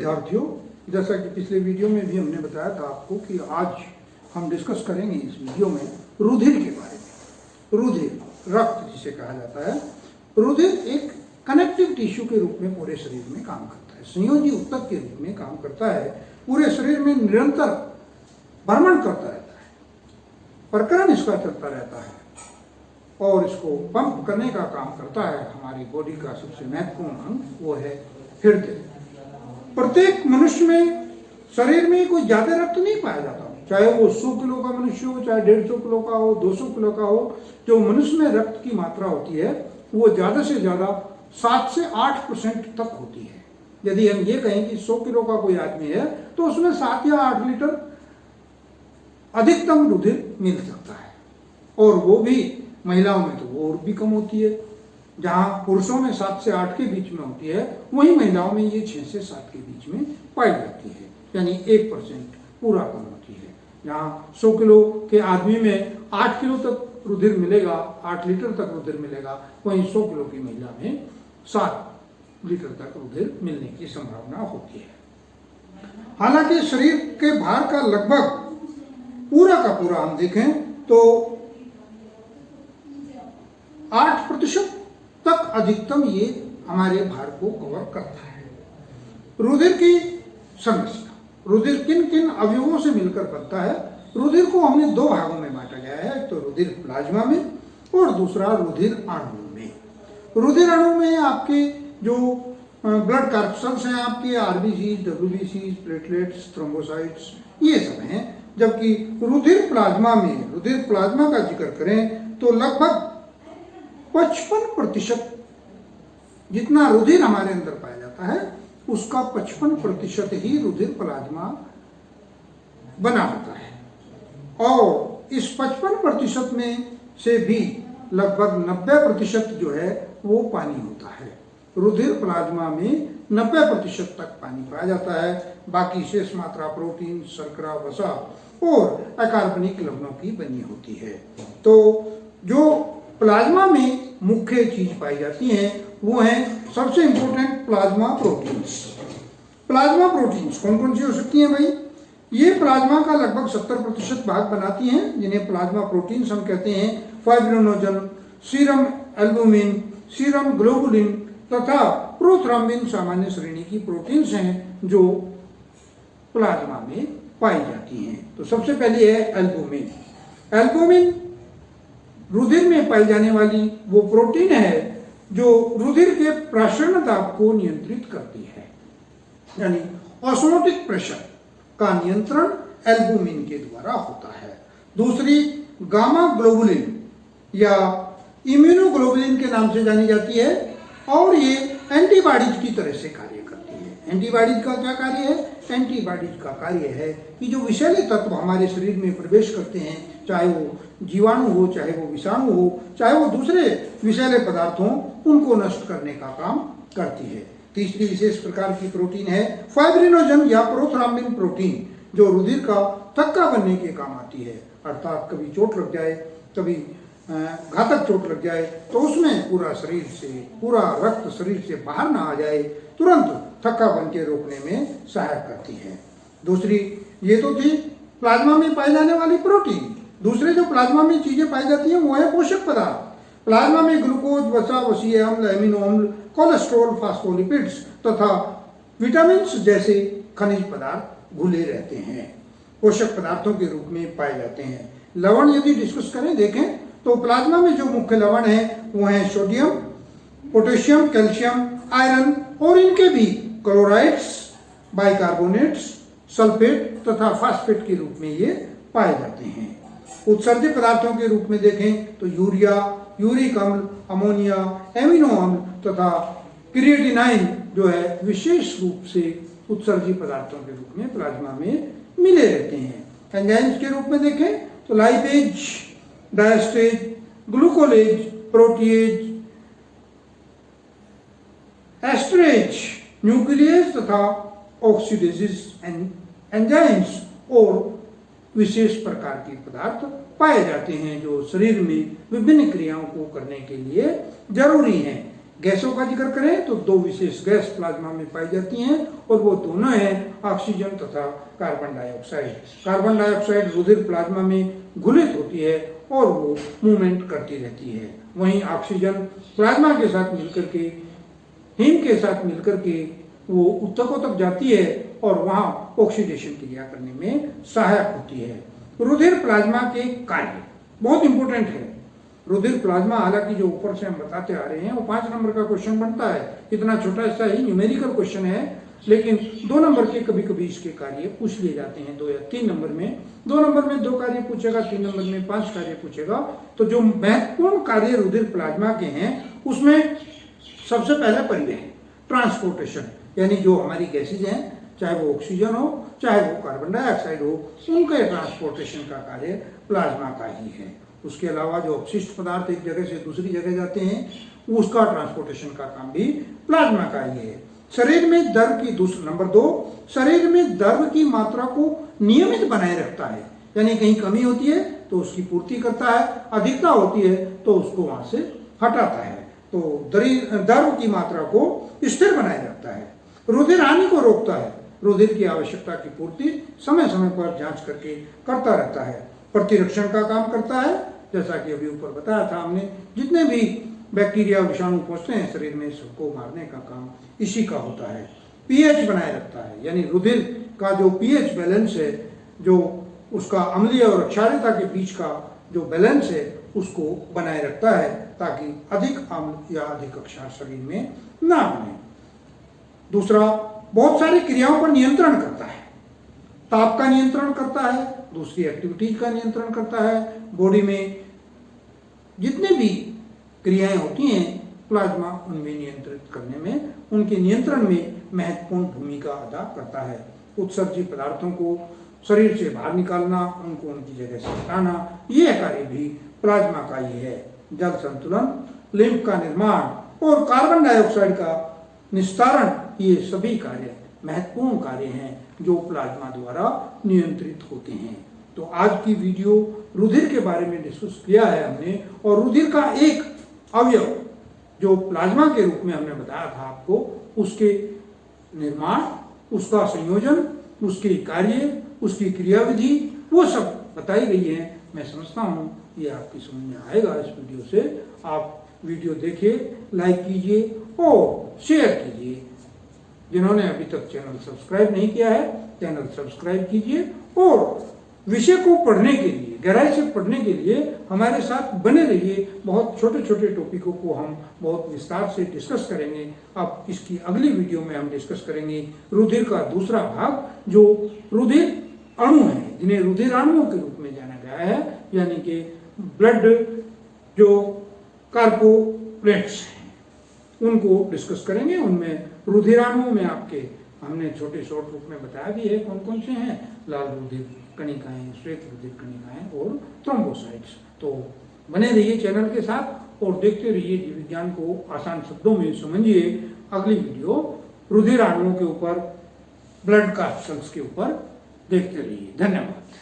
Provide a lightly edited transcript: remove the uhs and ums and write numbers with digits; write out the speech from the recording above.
विद्यार्थियों, जैसा कि पिछले वीडियो में भी हमने बताया था आपको कि आज हम डिस्कस करेंगे इस वीडियो में रुधिर के बारे में। रुधिर, रक्त जिसे कहा जाता है, रुधिर एक कनेक्टिव टिश्यू के रूप में पूरे शरीर में काम करता है, संयोजी ऊतक के रूप में काम करता है, पूरे शरीर में निरंतर भ्रमण करता रहता है, प्रकरण इसका चलता रहता है और इसको पंप करने का काम करता है। हमारी बॉडी का सबसे महत्वपूर्ण अंग वो है हृदय। प्रत्येक मनुष्य में शरीर में कोई ज्यादा रक्त नहीं पाया जाता, चाहे वो 100 किलो का मनुष्य हो, चाहे 150 किलो का हो, 200 किलो का हो। जो मनुष्य में रक्त की मात्रा होती है वो ज्यादा से ज्यादा 7 से 8% तक होती है। यदि हम ये कहें कि 100 किलो का कोई आदमी है तो उसमें 7 या 8 लीटर अधिकतम रुधिर मिल सकता है, और वो भी महिलाओं में तो वो और भी कम होती है। जहां पुरुषों में 7 से 8 के बीच में होती है, वहीं महिलाओं में ये 6 से 7 के बीच में पाई जाती है, यानी 1% पूरा कम होती है। जहां 100 किलो के आदमी में 8 किलो तक रुधिर मिलेगा, 8 लीटर तक रुधिर मिलेगा, वहीं 100 किलो की महिला में 7 लीटर तक रुधिर मिलने की संभावना होती है। हालांकि शरीर के भार का लगभग पूरा का पूरा हम देखें तो 8% तक अधिकतम ये हमारे भार को कवर करता है। रुधिर की संरचना, रुधिर किन किन अवयवों से मिलकर बनता है? रुधिर को हमने 2 भागों में बांटा गया है, तो रुधिर प्लाज्मा में और दूसरा रुधिर अणु में। रुधिर अणु में आपके जो ब्लड कार्पसल्स हैं, आपके आरबीसी, डब्ल्यूबीसी, प्लेटलेट्स, थ्रोम्बोसाइट्स, ये सब हैं। जबकि रुधिर प्लाज्मा में, रुधिर प्लाज्मा का जिक्र करें तो लगभग 55% जितना रुधिर हमारे अंदर पाया जाता है उसका 55% ही रुधिर प्लाज्मा बना होता है, और इस 55% में से भी लगभग 90% जो है वो पानी होता है। रुधिर प्लाज्मा में 90% तक पानी पाया जाता है, बाकी शेष मात्रा प्रोटीन, शर्करा, वसा और अकार्बनिक लवणों की बनी होती है। तो जो प्लाज्मा में मुख्य चीज पाई जाती है वो है सबसे important plasma proteins. Plasma proteins कौन कौन सी हो सकती हैं भाई? ये प्लाज्मा का लगभग 70% भाग बनाती हैं, जिन्हें प्लाज्मा प्रोटीन्स हम कहते हैं। Fibrinogen, serum albumin, serum globulin तथा प्रोथ्रम्बिन सामान्य श्रेणी की प्रोटीन्स हैं जो प्लाज्मा में पाई जाती हैं। तो सबसे पहले है एल्बुमिन। एल्बुमिन रुधिर में पाई जाने वाली वो प्रोटीन है जो रुधिर के प्रसरण दाब को नियंत्रित करती है, यानी ऑस्मोटिक प्रेशर का नियंत्रण एल्बुमिन के द्वारा होता है। दूसरी गामा ग्लोबुलिन या इम्यूनोग्लोबुलिन के नाम से जानी जाती है, और ये एंटीबॉडीज की तरह से कार्य करती है। एंटीबॉडीज का क्या कार्य है? एंटीबॉडीज का कार्य है कि जो विषैले तत्व हमारे शरीर में प्रवेश करते हैं, चाहे वो जीवाणु हो, चाहे वो विषाणु हो, चाहे वो दूसरे विषैले पदार्थ हों, उनको नष्ट करने का काम करती है। तीसरी विशेष प्रकार की प्रोटीन है फाइब्रिनोजन या प्रोथ्रम्बिन प्रोटीन, जो रुधिर का थक्का बनने के काम आती है। अर्थात कभी चोट लग जाए, कभी घातक चोट लग जाए तो उसमें पूरा रक्त शरीर से बाहर ना आ जाए, तुरंत थक्का बन के रोकने में सहायक करती है। दूसरी, ये तो थी प्लाज्मा में पाई जाने वाली प्रोटीन। दूसरे जो प्लाज्मा में चीजें पाई जाती हैं वो है पोषक पदार्थ। प्लाज्मा में ग्लूकोज, वसा, वसीय अम्ल, एमिनो अम्ल, कोलेस्ट्रॉल, फास्फोलिपिड्स तथा विटामिन जैसे खनिज पदार्थ घुले रहते हैं, पोषक पदार्थों के रूप में पाए जाते हैं। लवण यदि डिस्कस करें, देखें तो प्लाज्मा में जो मुख्य लवण है वो है सोडियम, पोटेशियम, कैल्शियम, आयरन, और इनके भी क्लोराइड्स, बाइकार्बोनेट्स, सल्फेट तथा फास्फेट के रूप में ये पाए जाते हैं। उत्सर्जित पदार्थों के रूप में देखें तो यूरिया, यूरिक अम्ल, अमोनिया, एमिनो अम्ल तथा क्रिएटिनाइन जो है विशेष रूप से उत्सर्जित पदार्थों के रूप में प्लाज्मा में मिले रहते हैं। एंजाइम्स के रूप में देखें तो लाइपेज, डायस्टेज, ग्लूकोलेज, प्रोटीएज, एस्टरेज, न्यूक्लियस तथा ऑक्सीडेजेस एंजाइम्स और विशेष प्रकार के पदार्थ पाए जाते हैं जो शरीर में विभिन्न क्रियाओं को करने के लिए जरूरी हैं। गैसों का जिक्र करें तो दो विशेष गैस प्लाज्मा में पाई जाती हैं और वो दोनों हैं ऑक्सीजन तथा कार्बन डाइऑक्साइड। कार्बन डाइऑक्साइड रुधिर प्लाज्मा में घुलित होती है और वो मूवमेंट करती रहती है। वहीं ऑक्सीजन प्लाज्मा के साथ मिलकर के, हिम के साथ मिलकर के वो ऊतकों तक जाती है और वहां ऑक्सीडेशन क्रिया करने में सहायक होती है। रुधिर प्लाज्मा के कार्य बहुत इंपॉर्टेंट है। रुधिर प्लाज्मा, हालांकि जो ऊपर से हम बताते आ रहे हैं वो 5 नंबर का क्वेश्चन बनता है, इतना छोटा सा ही न्यूमेरिकल क्वेश्चन है, लेकिन 2 नंबर के कभी कभी इसके कार्य पूछ लिए जाते हैं, 2 या 3 नंबर में। 2 नंबर में 2 कार्य पूछेगा, 3 नंबर में 5 कार्य पूछेगा। तो जो महत्वपूर्ण कार्य रुधिर प्लाज्मा के हैं उसमें सबसे पहले परिवहन, ट्रांसपोर्टेशन, यानी जो हमारी गैसेज हैं, चाहे वो ऑक्सीजन हो चाहे वो कार्बन डाइऑक्साइड हो, उनके ट्रांसपोर्टेशन का कार्य प्लाज्मा का ही है। उसके अलावा जो अपशिष्ट पदार्थ एक जगह से दूसरी जगह जाते हैं उसका ट्रांसपोर्टेशन का काम भी प्लाज्मा का ही है। शरीर में द्रव की नंबर 2, शरीर में द्रव की मात्रा को नियमित बनाए रखता है, यानी कहीं कमी होती है तो उसकी पूर्ति करता है, अधिकता होती है तो उसको वहां से हटाता है। तो द्रव की मात्रा को स्थिर बनाए रखता है। रुधिर हानि को रोकता है, रुधिर की आवश्यकता की पूर्ति समय समय पर जांच करके करता रहता है। प्रतिरक्षण का काम करता है, जैसा कि अभी ऊपर बताया था हमने, जितने भी बैक्टीरिया विषाणु पहुंचते हैं शरीर में सबको मारने का काम इसी का होता है। पीएच बनाए रखता है, यानी रुधिर का जो पीएच बैलेंस है, जो उसका अम्लीय और क्षारीयता के बीच का जो बैलेंस है उसको बनाए रखता है, ताकि अधिक अम्ल या अधिक क्षार शरीर में ना बने। दूसरा, बहुत सारी क्रियाओं पर नियंत्रण करता है, ताप का नियंत्रण करता है, दूसरी एक्टिविटीज का नियंत्रण करता है। बॉडी में जितने भी क्रियाएं होती हैं प्लाज्मा उनमें नियंत्रित करने में, उनके नियंत्रण में महत्वपूर्ण भूमिका अदा करता है। उत्सर्जित पदार्थों को शरीर से बाहर निकालना, उनको उनकी जगह से हटाना, यह कार्य भी प्लाज्मा का ही है। जल संतुलन, लिम्फ का निर्माण और कार्बन डाइऑक्साइड का निस्तारण, ये सभी कार्य महत्वपूर्ण कार्य हैं जो प्लाज्मा द्वारा नियंत्रित होते हैं। तो आज की वीडियो रुधिर के बारे में डिस्कस किया है हमने, और रुधिर का एक अवयव जो प्लाज्मा के रूप में हमने बताया था आपको, उसके निर्माण, उसका संयोजन, उसके कार्य, उसकी क्रियाविधि, वो सब बताई गई है। मैं समझता हूँ ये आपकी समझ में आएगा। इस वीडियो से आप वीडियो देखिए, लाइक कीजिए और शेयर कीजिए। जिन्होंने अभी तक चैनल सब्सक्राइब नहीं किया है, चैनल सब्सक्राइब कीजिए और विषय को पढ़ने के लिए, गहराई से पढ़ने के लिए हमारे साथ बने रहिए। बहुत छोटे छोटे टॉपिकों को हम बहुत विस्तार से डिस्कस करेंगे। अब इसकी अगली वीडियो में हम डिस्कस करेंगे रुधिर का दूसरा भाग, जो रुधिर अणु है, जिन्हें रुधिर अणुओं के रूप में जाना गया है, यानी कि ब्लड जो कार्पोप्लेट्स हैं उनको डिस्कस करेंगे। उनमें रुधिराणुओं में आपके हमने छोटे शॉर्ट रूप में बताया भी है कौन कौन से हैं, लाल रुधिर कणिकाएं, श्वेत रुधिर कणिकाएं और थ्रोम्बोसाइट्स। तो बने रहिए चैनल के साथ और देखते रहिए जीव विज्ञान को आसान शब्दों में समझिए। अगली वीडियो रुधिराणुओं के ऊपर, ब्लड कैप्सूल्स के ऊपर देखते रहिए। धन्यवाद।